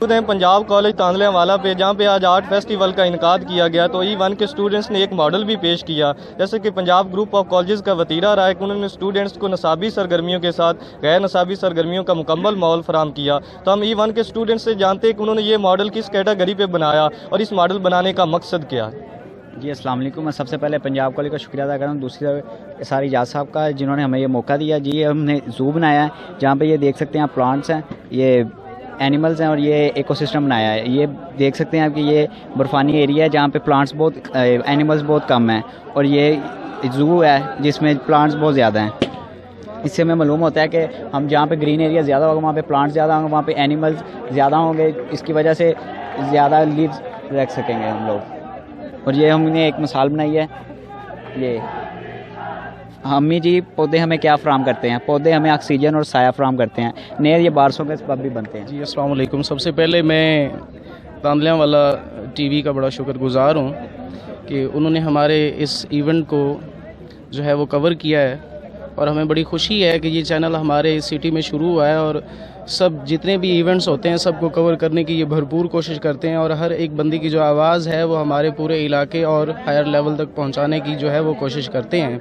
خود ہیں पंजाब कॉलेज तांदलिया वाला पे, जहाँ पे आज आर्ट फेस्टिवल का इनकाद किया गया, तो E1 के स्टूडेंट्स ने एक मॉडल भी पेश किया। जैसे कि पंजाब ग्रुप ऑफ कॉलेजेस का वतीरा रहा है कि उन्होंने स्टूडेंट्स को नसाबी सरगर्मियों के साथ गैर नसाबी सरगर्मियों का मुकम्मल माहौल फराम किया। तो हम E1 के स्टूडेंट्स से जानते हैं कि उन्होंने ये मॉडल किस कैटेगरी पे बनाया और इस मॉडल बनाने का मकसद क्या है। जी अस्सलाम वालेकुम। मैं सबसे पहले पंजाब कॉलेज का शुक्रिया अदा करता हूँ, दूसरी तरफ सारी इजाज़ साहब का जिन्होंने हमें ये मौका दिया। जी हमने ज़ू बनाया है, जहाँ पे ये देख सकते हैं आप प्लांट्स हैं, ये एनिमल्स हैं और ये इकोसिस्टम बनाया है। ये देख सकते हैं आप कि ये बर्फ़ानी एरिया है जहाँ पे प्लांट्स बहुत, एनिमल्स बहुत कम हैं, और ये ज़ू है जिसमें प्लांट्स बहुत ज़्यादा हैं। इससे हमें मालूम होता है कि हम जहाँ पे ग्रीन एरिया ज़्यादा होगा वहाँ पे प्लांट्स ज़्यादा होंगे, वहाँ पे एनिमल्स ज़्यादा होंगे, इसकी वजह से ज़्यादा लीव्स रख सकेंगे हम लोग। और ये हमने एक मिसाल बनाई है। ये अम्मी जी पौधे हमें क्या फ्राहम करते हैं, पौधे हमें ऑक्सीजन और साया फ्राहम करते हैं, नेर ये बारिशों के सबब भी बनते हैं। जी अस्सलाम वालेकुम। सबसे पहले मैं तांदलिया वाला टीवी का बड़ा शुक्रगुज़ार हूँ कि उन्होंने हमारे इस इवेंट को जो है वो कवर किया है, और हमें बड़ी खुशी है कि ये चैनल हमारे सिटी में शुरू हुआ है, और सब जितने भी इवेंट्स होते हैं सबको कवर करने की ये भरपूर कोशिश करते हैं, और हर एक बंदी की जो आवाज़ है वो हमारे पूरे इलाके और हायर लेवल तक पहुंचाने की जो है वो कोशिश करते हैं।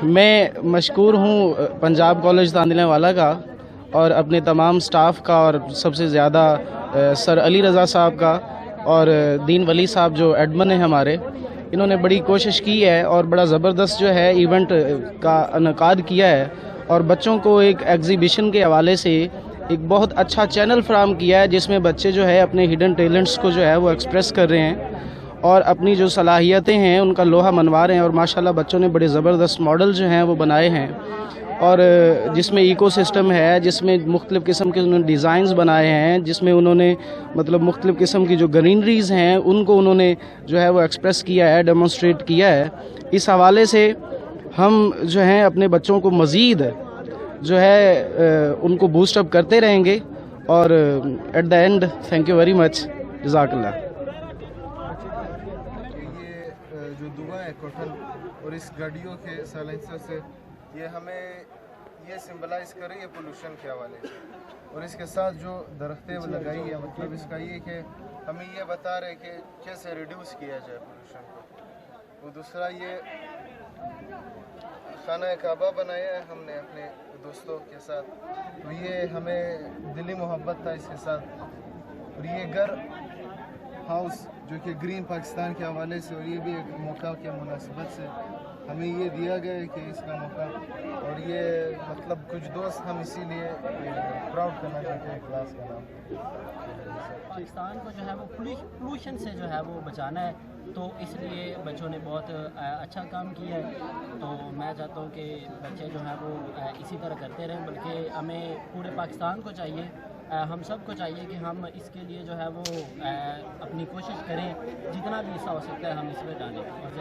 मैं मशकूर हूँ पंजाब कॉलेज तांदलिया वाला का और अपने तमाम स्टाफ का, और सबसे ज़्यादा सर अली रज़ा साहब का और दीन वली साहब जो एडमन हैं हमारे, इन्होंने बड़ी कोशिश की है और बड़ा ज़बरदस्त जो है इवेंट का इनकाद किया है, और बच्चों को एक एग्ज़िबिशन के हवाले से एक बहुत अच्छा चैनल फ्राहम किया है जिसमें बच्चे जो है अपने हिडन टैलेंट्स को जो है वो एक्सप्रेस कर रहे हैं और अपनी जो सलाहियतें हैं उनका लोहा मनवा रहे हैं। और माशाल्लाह बच्चों ने बड़े ज़बरदस्त मॉडल जो हैं वो बनाए हैं, और जिसमें इकोसिस्टम है, जिसमें मुख्तलिफ़ किस्म के उन्होंने डिज़ाइंस बनाए हैं, जिसमें उन्होंने मतलब मुख्तलिफ़ किस्म की जो ग्रीनरीज़ हैं उनको उन्होंने जो है वो एक्सप्रेस किया है, डेमोन्स्ट्रेट किया है। इस हवाले से हम जो हैं अपने बच्चों को मज़ीद जो है उनको बूस्ट अप करते रहेंगे, और at the end thank you very much, जज़ाकल्लाह। ये जो धुआं है कॉटन और इस गाड़ियों के साइलेंसर से, ये हमें ये सिंबलाइज कर रही है पोल्यूशन के हवाले से, और इसके साथ जो दरख्तें लगाई है मतलब इसका ये कि हमें ये बता रहे कि कैसे रिड्यूस किया जाए पोल्यूशन को। और दूसरा ये खाना काबा बनाया है हमने अपने दोस्तों के साथ, तो ये हमें दिली मोहब्बत था इसके साथ। और ये घर हाउस जो कि ग्रीन पाकिस्तान के हवाले से, और ये भी एक मौका के मुनासिबत से हमें ये दिया गया है कि इसका मौका, और ये मतलब कुछ दोस्त हम इसीलिए प्राउड करना चाहते हैं क्लास का नाम। पाकिस्तान को जो है वो पोल्यूशन से जो है वो बचाना है, तो इसलिए बच्चों ने बहुत अच्छा काम किया है। तो मैं चाहता हूँ कि बच्चे जो हैं वो इसी तरह करते रहें, बल्कि हमें पूरे पाकिस्तान को चाहिए, हम सब को चाहिए कि हम इसके लिए जो है वो अपनी कोशिश करें, जितना भी हिस्सा हो सकता है हम इसमें डालें।